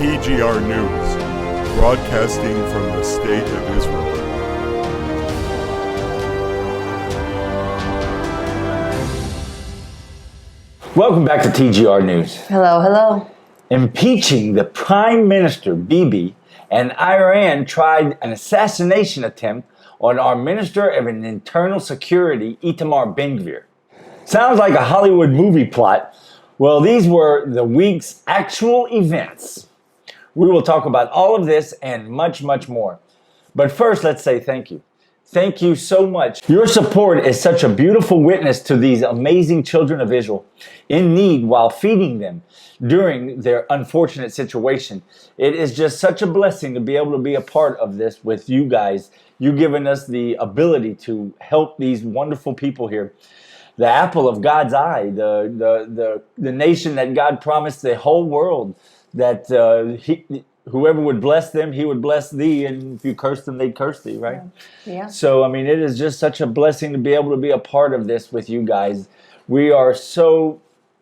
TGR News, broadcasting from the State of Israel. Welcome back to TGR News. Hello, hello. Impeaching the Prime Minister, Bibi, and Iran tried an assassination attempt on our Minister of Internal Security, Itamar Ben-Gvir. Sounds like a Hollywood movie plot. Well, these were the week's actual events. We will talk about all of this and much, much more. But first, let's say thank you. Thank you so much. Your support is such a beautiful witness to these amazing children of Israel in need while feeding them during their unfortunate situation. It is just such a blessing to be able to be a part of this with you guys. You've given us the ability to help these wonderful people here. The apple of God's eye, the nation that God promised the whole world that whoever would bless them, he would bless thee, and if you curse them, they'd curse thee, right? Yeah. So, I mean, it is just such a blessing to be able to be a part of this with you guys. We are so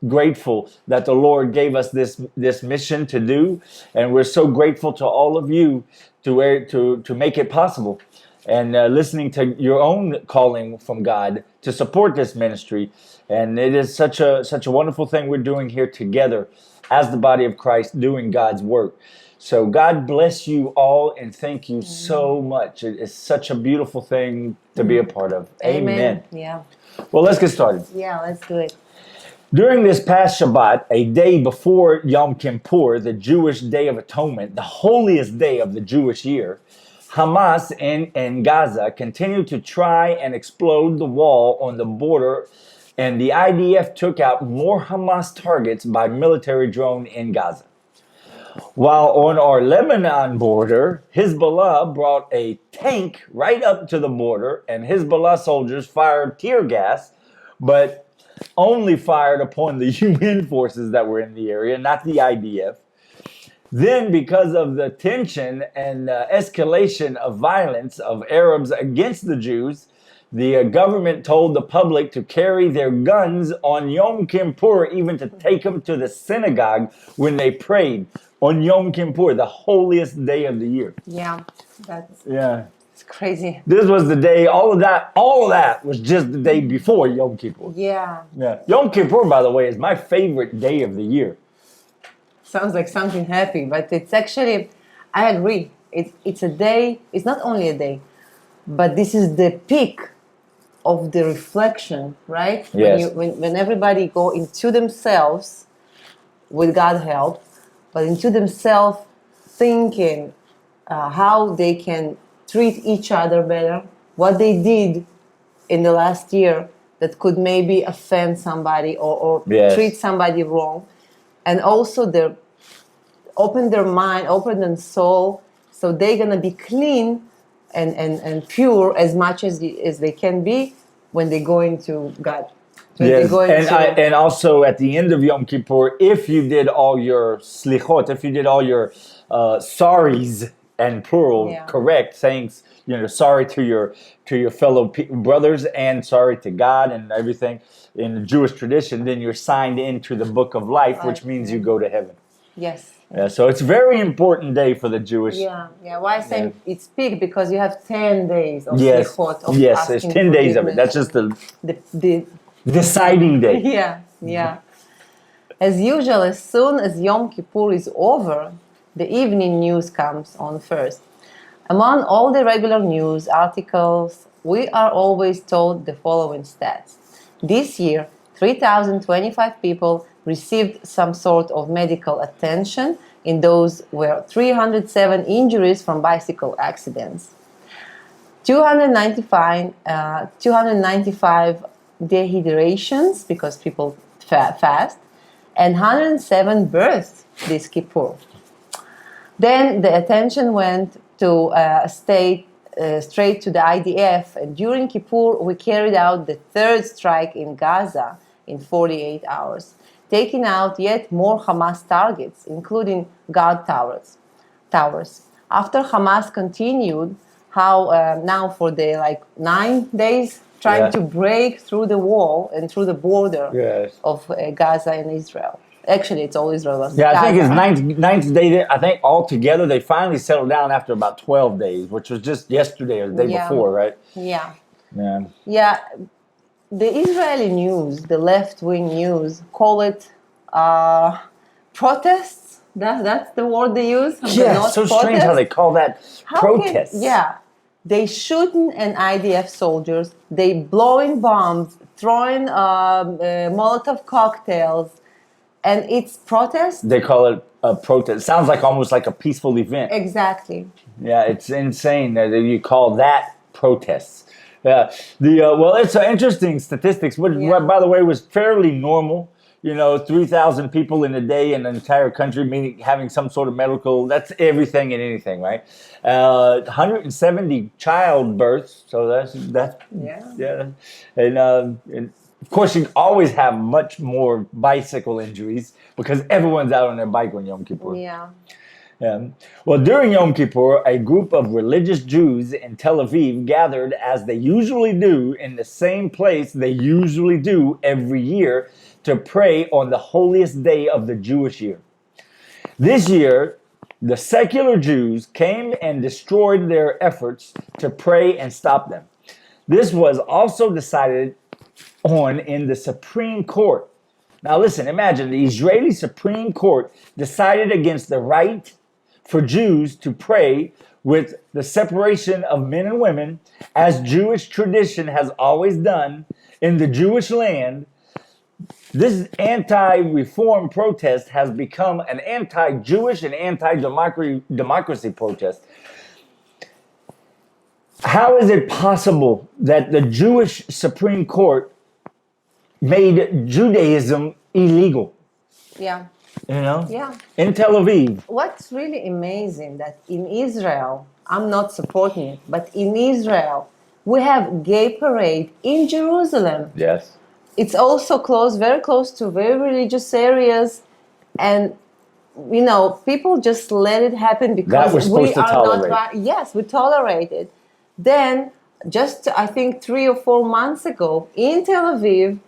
grateful that the Lord gave us this mission to do, and we're so grateful to all of you to make it possible. And listening to your own calling from God to support this ministry. And it is such a wonderful thing we're doing here together as the body of Christ doing God's work. So God bless you all and thank you so much. It is such a beautiful thing to be a part of. Amen. Yeah. Well, let's get started. Yeah, let's do it. During this past Shabbat, a day before Yom Kippur, the Jewish Day of Atonement, the holiest day of the Jewish year, Hamas in Gaza continued to try and explode the wall on the border, and the IDF took out more Hamas targets by military drone in Gaza. While on our Lebanon border, Hezbollah brought a tank right up to the border, and Hezbollah soldiers fired tear gas, but only fired upon the UN forces that were in the area, not the IDF. Then, because of the tension and escalation of violence of Arabs against the Jews, the government told the public to carry their guns on Yom Kippur, even to take them to the synagogue when they prayed on Yom Kippur, the holiest day of the year. Yeah, that's It's crazy. This was the day, all of that was just the day before Yom Kippur. Yeah. Yom Kippur, by the way, is my favorite day of the year. Sounds like something happy, but it's actually, I agree. It's a day, it's not only a day, but this is the peak of the reflection, right? Yes. When everybody go into themselves, with God's help, but into themselves thinking how they can treat each other better, what they did in the last year that could maybe offend somebody or treat somebody wrong. And also open their mind, open their soul, so they're gonna be clean and pure as much as they can be when they go into God. Yes. And also at the end of Yom Kippur, if you did all your slichot, if you did all your sorries and plural correct, thanks, sorry to your fellow brothers and sorry to God and everything in the Jewish tradition, then you're signed into the book of life, which means you go to heaven. Yes. Yeah, so it's a very important day for the Jewish. Yeah. Why I say it's big? Because you have 10 days of yes. slichot. Of yes, there's 10 days of it. That's just the deciding day. Yeah. As usual, as soon as Yom Kippur is over, the evening news comes on first. Among all the regular news articles, we are always told the following stats. This year, 3,025 people received some sort of medical attention. In those were 307 injuries from bicycle accidents, 295 dehydrations because people fast, and 107 births this Kippur. Then the attention went to straight to the IDF, and during Kippur we carried out the third strike in Gaza in 48 hours, taking out yet more Hamas targets, including guard towers. After Hamas continued now for the 9 days trying to break through the wall and through the border of Gaza and Israel. Actually, it's all Israel. But Yeah, I think it's Gaza. ninth day. I think altogether they finally settled down after about 12 days, which was just yesterday or the day Yeah. before, right? Yeah. Yeah. Yeah. The Israeli news, the left-wing news, call it protests. That's the word they use. Yeah, Not so strange how they protests. call that protests. Yeah, they shooting an IDF soldiers. They blowing bombs, throwing Molotov cocktails, and it's protest. They call it a protest. Sounds like almost like a peaceful event. Exactly. Yeah, it's insane that you call that protests. Yeah, well, it's interesting statistics. Which, Yeah. by the way, was fairly normal. 3,000 people in a day in an entire country, meaning having some sort of medical. That's everything and anything, right? 170 childbirths. So that's Yeah. and of course, you always have much more bicycle injuries because everyone's out on their bike on Yom Kippur. Yeah. Yeah. Well, during Yom Kippur, a group of religious Jews in Tel Aviv gathered as they usually do in the same place they usually do every year to pray on the holiest day of the Jewish year. This year, the secular Jews came and destroyed their efforts to pray and stop them. This was also decided on in the Supreme Court. Now listen, imagine the Israeli Supreme Court decided against the right for Jews to pray with the separation of men and women, as Jewish tradition has always done in the Jewish land. This anti-reform protest has become an anti-Jewish and anti-democracy protest. How is it possible that the Jewish Supreme Court made Judaism illegal? Yeah. Yeah. In Tel Aviv. What's really amazing that in Israel, I'm not supporting it, but in Israel, we have gay parade in Jerusalem. Yes. It's also close, very close to very religious areas, and people just let it happen because that we're supposed to tolerate. Yes, we tolerate it. Then, just I think 3 or 4 months ago in Tel Aviv,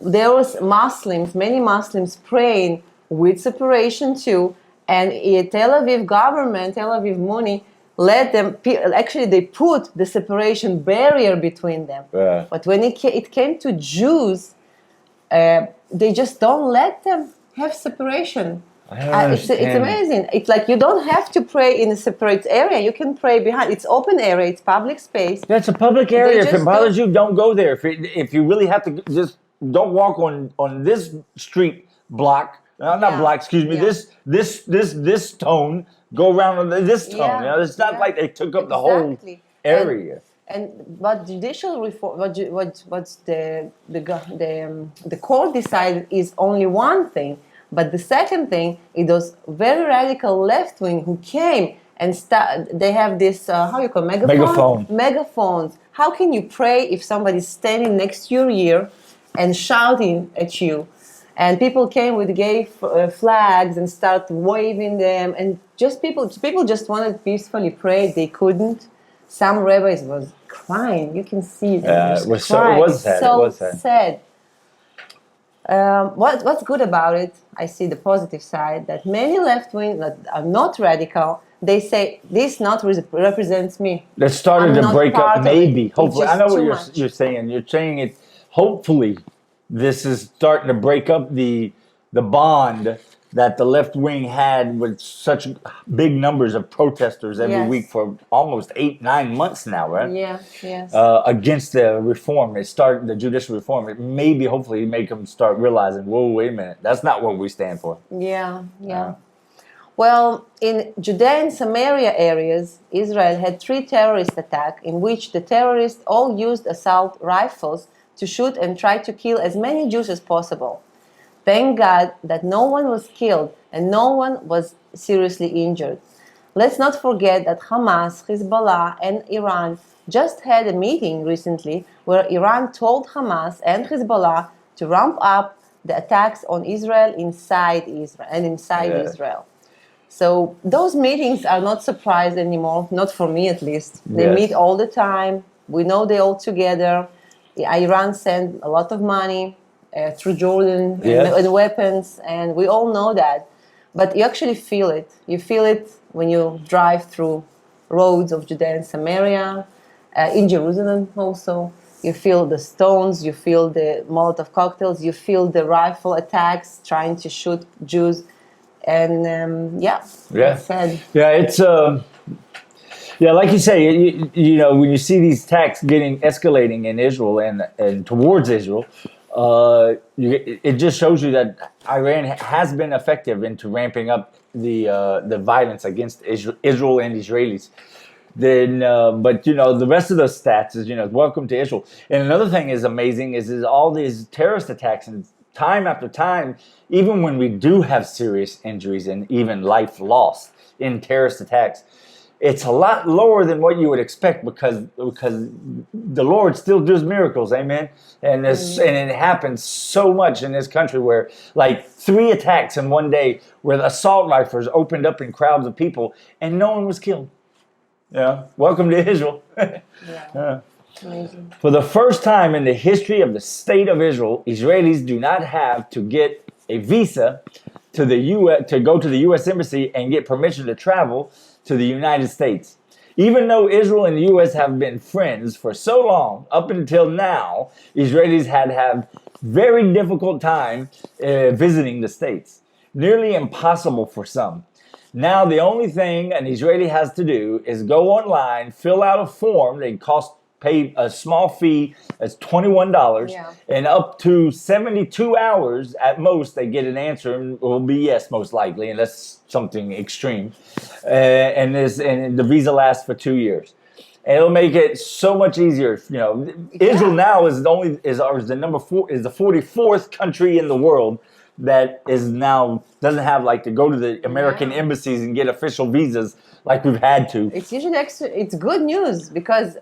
there was many Muslims praying with separation too, and Tel Aviv government, Tel Aviv Muni, let them. Actually, they put the separation barrier between them. Yeah. But when it came to Jews, they just don't let them have separation. It's amazing. It's like you don't have to pray in a separate area. You can pray behind. It's open area. It's public space. That's a public area. If it bothers don't- you, don't go there. If you really have to, just don't walk on this street block. Not Yeah. block. Excuse me. Yeah. This tone. Go around on this tone. Yeah. It's not like they took up the whole Exactly. area. And what judicial reform, what's the court decided is only one thing, but the second thing is those very radical left wing who came and they have this how you call megaphones. How can you pray if somebody's standing next to your ear and shouting at you? And people came with gay flags and start waving them, and just people just wanted to peacefully pray. They couldn't. Some rabbis was crying. You can see them. It was sad. What's good about it? I see the positive side that many left wing that are not radical. They say this not represents me. That started to break up. Maybe, hopefully, I know what you're saying. You're saying it. Hopefully, this is starting to break up the bond that the left wing had with such big numbers of protesters every week for almost 8-9 months now, right? Yeah, yes. Against the reform, the judicial reform. It maybe, hopefully, make them start realizing, whoa, wait a minute, that's not what we stand for. Yeah. Well, in Judea and Samaria areas, Israel had 3 terrorist attacks in which the terrorists all used assault rifles to shoot and try to kill as many Jews as possible. Thank God that no one was killed and no one was seriously injured. Let's not forget that Hamas, Hezbollah, and Iran just had a meeting recently where Iran told Hamas and Hezbollah to ramp up the attacks on Israel inside Israel. So those meetings are not surprise anymore, not for me at least. They meet all the time. We know they're all together. Iran sent a lot of money. through Jordan Yes. and weapons, and we all know that. But you actually feel it. You feel it when you drive through roads of Judea and Samaria, in Jerusalem also. You feel the stones, you feel the Molotov cocktails, you feel the rifle attacks trying to shoot Jews. And Yeah. it's sad. Yeah, it's yeah, like you say, you know, when you see these attacks escalating in Israel and towards Israel, it just shows you that Iran has been effective into ramping up the violence against Israel and Israelis. Then, but you know, the rest of the stats is, you know, welcome to Israel. And another thing is amazing is all these terrorist attacks, and time after time, even when we do have serious injuries and even life lost in terrorist attacks, it's a lot lower than what you would expect because the Lord still does miracles, amen. And and it happens so much in this country where like 3 attacks in one day where the assault rifles opened up in crowds of people and no one was killed. Yeah, welcome to Israel. Yeah. Amazing. For the first time in the history of the state of Israel, Israelis do not have to get a visa to the US to go to the U.S. embassy and get permission to travel to the United States. Even though Israel and the U.S. have been friends for so long, up until now, Israelis had very difficult time visiting the states. Nearly impossible for some. Now the only thing an Israeli has to do is go online, fill out a form. They pay a small fee. That's $21, Yeah. and up to 72 hours at most, they get an answer, and it will be yes, most likely, unless something extreme. And the visa lasts for 2 years. And it'll make it so much easier. You know, Israel now is the number 4 is the 44th country in the world that is now doesn't have like to go to the American embassies and get official visas like we've had to. It's usually it's good news because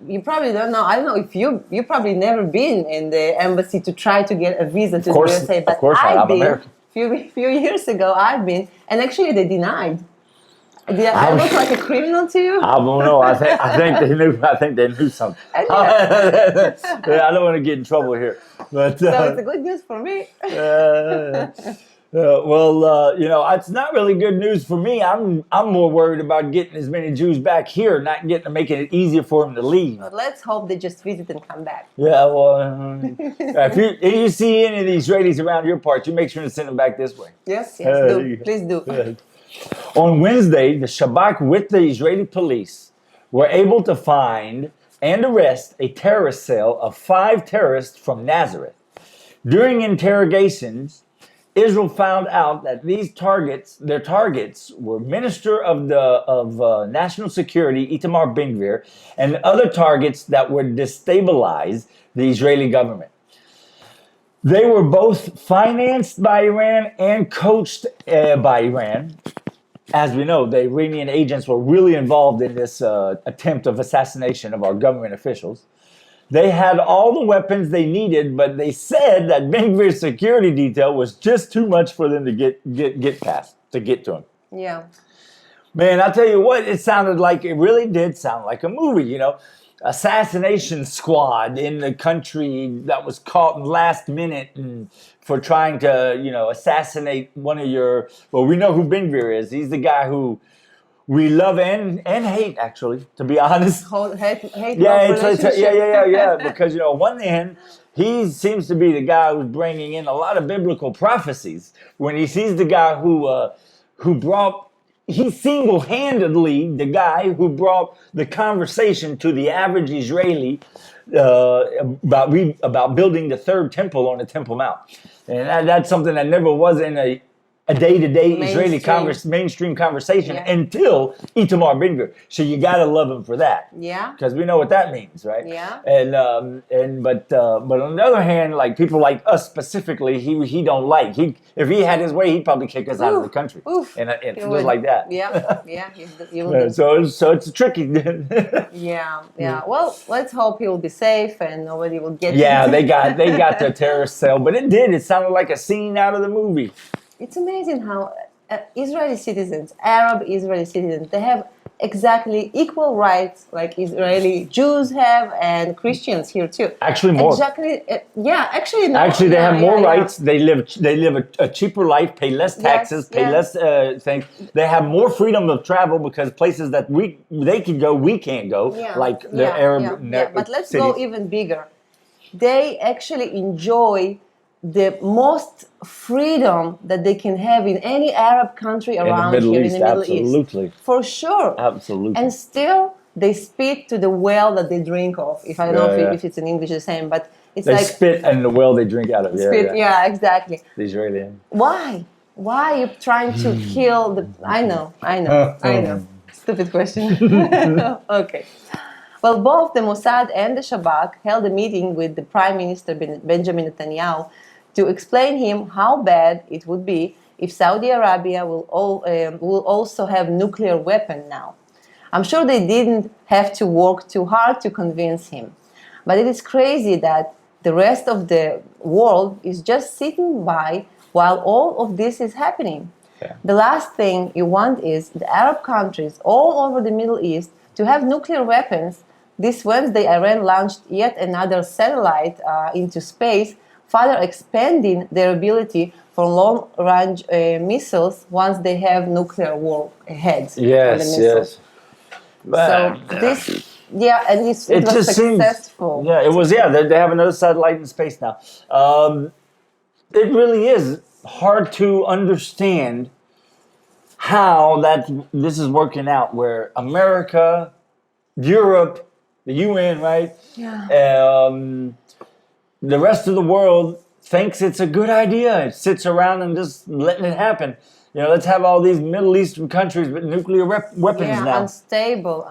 you probably don't know. I don't know if you probably never been in the embassy to try to get a visa to the USA. But of course not. I'm American. Few years ago, I've been, and actually they denied. Did I look like a criminal to you? I don't know. I think they knew. I think they knew something. I don't want to get in trouble here, but so it's a good news for me. Well, you know, it's not really good news for me. I'm more worried about getting as many Jews back here, not making it easier for them to leave. But let's hope they just visit and come back. Yeah, well, if you see any of the Israelis around your parts, you make sure to send them back this way. Yes, do. Please do. On Wednesday, the Shabak with the Israeli police were able to find and arrest a terrorist cell of 5 terrorists from Nazareth. During interrogations, Israel found out that their targets were Minister of National Security Itamar Ben-Gvir and other targets that would destabilize the Israeli government. They were both financed by Iran and coached by Iran. As we know, the Iranian agents were really involved in this attempt of assassination of our government officials. They had all the weapons they needed, but they said that Ben-Gvir's security detail was just too much for them to get past, to get to him. Yeah. Man, I'll tell you what, it really did sound like a movie, you know. Assassination squad in the country that was caught last minute and for trying to, you know, assassinate one of your, well, we know who Ben-Gvir is. He's the guy who we love and hate, actually, to be honest. Yeah, because, you know, on one hand, he seems to be the guy who's bringing in a lot of biblical prophecies. When he sees the guy who brought, he's single-handedly the guy who brought the conversation to the average Israeli about building the 3rd temple on the Temple Mount. And that's something that never was in a day-to-day Israeli mainstream conversation until Itamar Ben-Gvir. So you gotta love him for that. Yeah. Because we know what that means, right? Yeah. But on the other hand, like people like us specifically, he don't like. If he had his way, he'd probably kick us out of the country. And just like that. Yeah. So it's tricky. Yeah. Well, let's hope he'll be safe and nobody will get. Yeah, they got the terrorist cell, but it sounded like a scene out of the movie. It's amazing how Israeli citizens, Arab Israeli citizens, they have exactly equal rights like Israeli Jews have and Christians here too. Actually, more. Exactly. Yeah. Actually, no. Actually, they Yeah, have more yeah, yeah. rights. They live a cheaper life, pay less taxes, pay yes. less things. They have more freedom of travel because places that they can go, we can't go, Yeah, like the yeah, Arab yeah. But let's cities. go even bigger. They actually enjoy the most freedom that they can have in any Arab country around Middle here East, in the Middle absolutely. East. For sure. Absolutely. And still, they spit to the well that they drink of. If I don't know if it's in English the same, but it's They like spit in the well they drink out of. spit. Yeah, exactly. The Israeli. Why? Why are you trying to kill the? I know. Stupid question. Okay. Well, both the Mossad and the Shabak held a meeting with the Prime Minister Benjamin Netanyahu to explain him how bad it would be if Saudi Arabia will also have nuclear weapon now. I'm sure they didn't have to work too hard to convince him. But it is crazy that the rest of the world is just sitting by while all of this is happening. Yeah. The last thing you want is the Arab countries all over the Middle East to have nuclear weapons. This Wednesday, Iran launched yet another satellite into space, further expanding their ability for long-range missiles once they have nuclear warheads. Yes, yes. So this, and it was successful. It was. Yeah, they have another satellite in space now. It really is hard to understand how this is working out. Where America, Europe, the UN, right? Yeah. The rest of the world thinks it's a good idea. It sits around and just letting it happen. Let's have all these Middle Eastern countries with nuclear weapons now. Unstable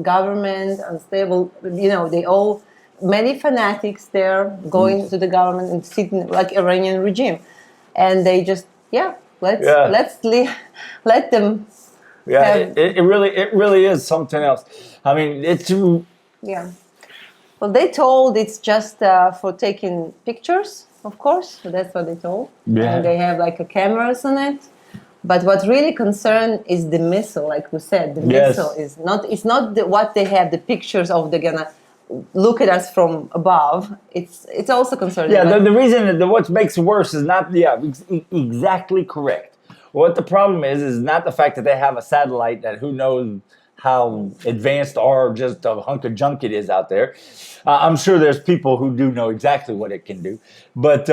government, unstable. They all many fanatics there going to the government and sitting like Iranian regime, and they just let them. Yeah, it really is something else. I mean, it's Well, they told it's just for taking pictures, of course. So that's what they told. Yeah. And they have like a cameras on it. But what really concerned is the missile, like we said. The missile is not. It's not what they have. The pictures of they're gonna look at us from above. It's also concerning. Yeah, the reason that what makes it worse is not exactly correct. What the problem is not the fact that they have a satellite that who knows how advanced or just a hunk of junk it is out there. I'm sure there's people who do know exactly what it can do, but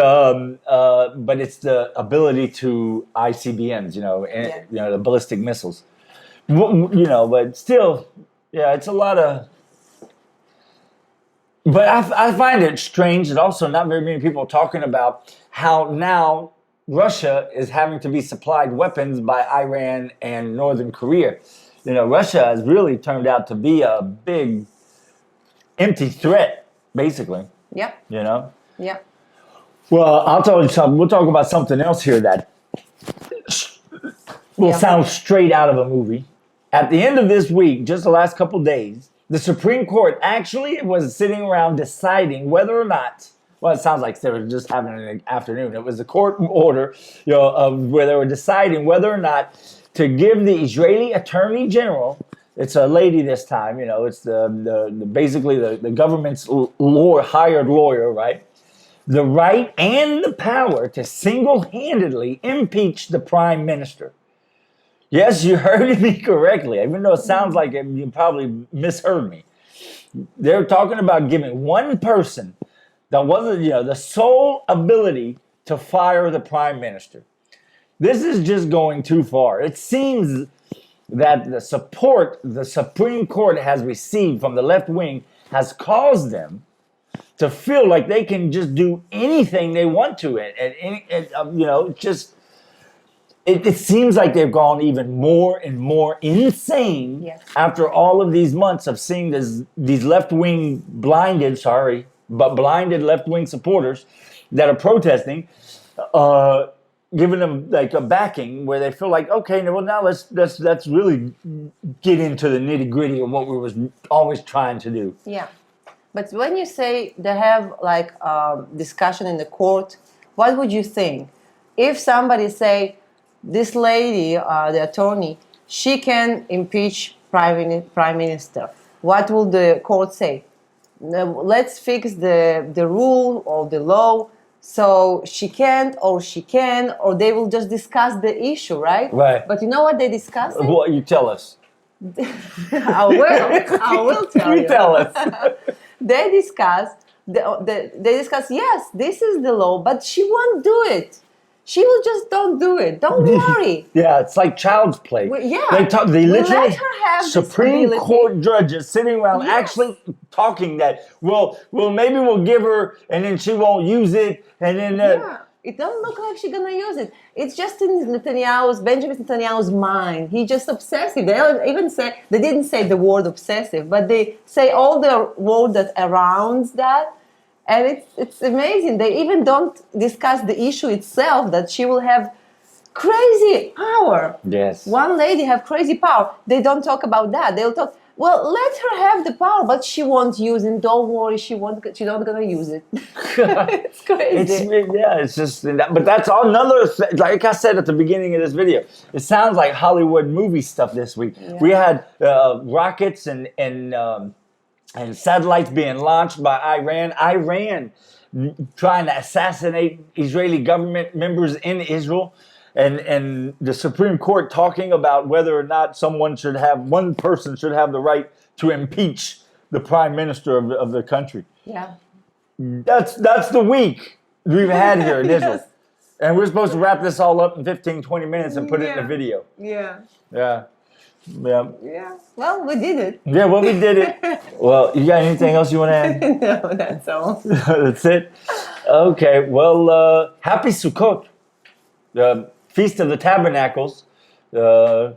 it's the ability to ICBMs, the ballistic missiles, But still, it's a lot of. But I find it strange that also not very many people are talking about how now Russia is having to be supplied weapons by Iran and Northern Korea. Russia has really turned out to be a big, empty threat, basically. Yeah. Yeah. Well, I'll tell you something. We'll talk about something else here that will sound straight out of a movie. At the end of this week, just the last couple days, the Supreme Court actually was sitting around deciding whether or not. Well, it sounds like they were just having an afternoon. It was a court order, where they were deciding whether or not to give the Israeli Attorney General, it's a lady this time, it's basically the government's hired lawyer, right? The right and the power to single-handedly impeach the Prime Minister. Yes, you heard me correctly, even though it sounds like you probably misheard me. They're talking about giving one person the sole ability to fire the Prime Minister. This is just going too far. It seems that the support the Supreme Court has received from the left wing has caused them to feel like they can just do anything they want to. It seems like they've gone even more and more insane after all of these months of seeing these left-wing blinded left-wing supporters that are protesting, giving them like a backing where they feel like, okay, well now let's really get into the nitty-gritty of what we was always trying to do. Yeah. But when you say they have like discussion in the court, what would you think? If somebody say, this lady, the attorney, she can impeach prime minister. What will the court say? Let's fix the rule or the law so she can't or she can, or they will just discuss the issue, right? Right. But you know what they discuss? Well, you tell us. I will tell you. You tell us. They discuss. They discuss. Yes, this is the law, but she won't do it. She will just don't do it. Don't worry. Yeah, it's like child's play. Yeah. They We literally let her have this Supreme ability. Court judges sitting around Yes. actually talking that, well, maybe we'll give her, and then she won't use it, and then Yeah, it doesn't look like she's gonna use it. It's just in Benjamin Netanyahu's mind. He just obsessive. They don't even say, they didn't say the word obsessive, but they say all the word that around that, and it's amazing. They even don't discuss the issue itself, that she will have crazy power. Yes. One lady have crazy power. They don't talk about that. They'll talk. Well, let her have the power, but she won't use it. Don't worry, she's not gonna use it. It's crazy. It's just, but that's another, like I said at the beginning of this video, it sounds like Hollywood movie stuff this week. Yeah. We had rockets and satellites being launched by Iran. Iran trying to assassinate Israeli government members in Israel. And the Supreme Court talking about whether or not one person should have the right to impeach the prime minister of the country. Yeah. That's the week we've had here in Israel. Yes. And we're supposed to wrap this all up in 15, 20 minutes and put it in a video. Yeah. Yeah. Yeah. Well, we did it. Yeah, well, we did it. Well, you got anything else you want to add? No, that's all. That's it? Okay, well, happy Sukkot. The Feast of the Tabernacles. So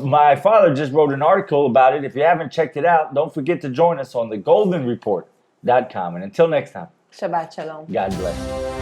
my father just wrote an article about it. If you haven't checked it out, don't forget to join us on thegoldenreport.com. And until next time, Shabbat shalom. God bless.